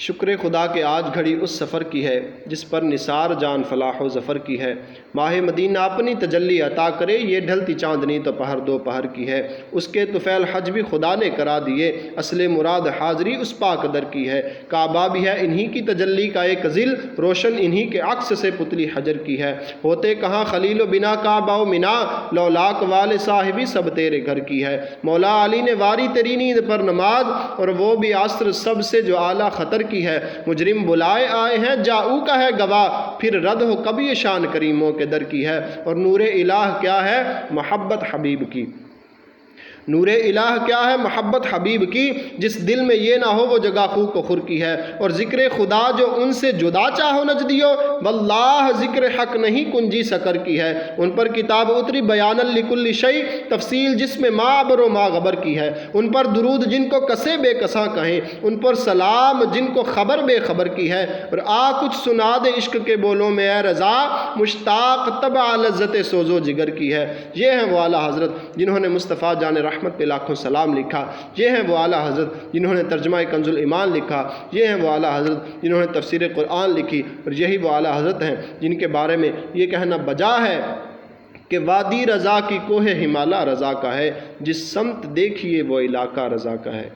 شکر خدا کہ آج گھڑی اس سفر کی ہے جس پر نثار جان فلاح و ظفر کی ہے۔ ماہ مدینہ اپنی تجلی عطا کرے، یہ ڈھلتی چاندنی تو پہر دو پہر کی ہے۔ اس کے طفیل حج بھی خدا نے کرا دیے، اصل مراد حاضری اس پاک در کی ہے۔ کعبہ بھی ہے انہی کی تجلی کا ایک ذل، روشن انہی کے عکس سے پتلی حجر کی ہے۔ ہوتے کہاں خلیل و بنا کعبہ و منا، لولاک والے صاحبی سب تیرے گھر کی ہے۔ مولا علی نے واری تیری نیند پر نماز، اور وہ بھی عصر سب سے جو اعلیٰ خطر کی ہے۔ مجرم بلائے آئے ہیں جاؤ کا ہے گواہ، پھر رد ہو کب یہ شان کریموں کے در کی ہے۔ اور نور الہ کیا ہے محبت حبیب کی، نور الہ کیا ہے محبت حبیب کی، جس دل میں یہ نہ ہو وہ جگہ خو کو خور کی ہے۔ اور ذکر خدا جو ان سے جدا چاہو نجدیو، واللہ ذکر حق نہیں کنجی سکر کی ہے۔ ان پر کتاب اتری بیانا لکل شیء، تفصیل جس میں ما عبر و ما غبر کی ہے۔ ان پر درود جن کو کسے بے کساں کہیں، ان پر سلام جن کو خبر بے خبر کی ہے۔ اور آ کچھ سنا دے عشق کے بولوں میں اے رضا، مشتاق طبع لذت سوز و جگر کی ہے۔ یہ ہیں وہ اعلیٰ حضرت جنہوں نے مصطفیٰ جان رحمت پہ لاکھوں سلام لکھا۔ یہ ہیں وہ اعلیٰ حضرت جنہوں نے ترجمہ کنز الایمان لکھا۔ یہ ہیں وہ اعلیٰ حضرت جنہوں نے تفسیر قرآن لکھی۔ اور یہی وہ اعلیٰ حضرت ہیں جن کے بارے میں یہ کہنا بجا ہے کہ وادی رضا کی کوہ ہمالا رضا کا ہے، جس سمت دیکھیے وہ علاقہ رضا کا ہے۔